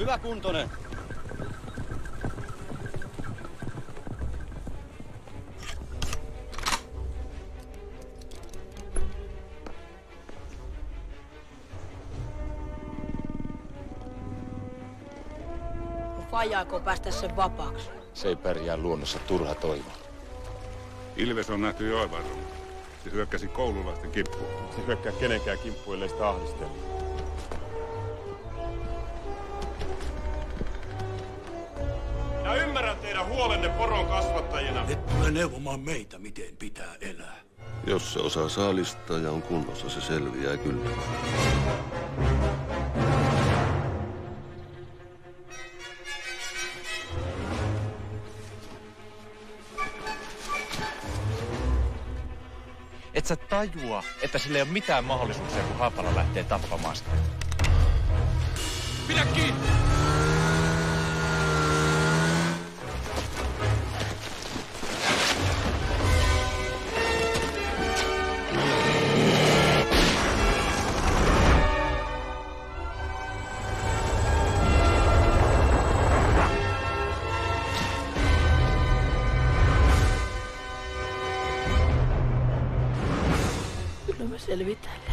Hyvä kuntoinen. Vajaako päästä sen vapaaksi? Se ei pärjää luonnossa, turha toivo. Ilves on nähty jo aivan. Se hyökkäsi koululaisten kimppuun. Se hyökkää kenenkään kimppuun, ellei sitä ahdistella. Minä ymmärrän teidän huolenne poron kasvattajina. Et tule neuvomaan meitä, miten pitää elää. Jos se osaa saalistaa ja on kunnossa, se selviää kyllä. Et sä tajua, että sillä ei ole mitään mahdollisuuksia, kun Haapala lähtee tappamaan sitä. Pidä kiinni! Kyllä me selvitään.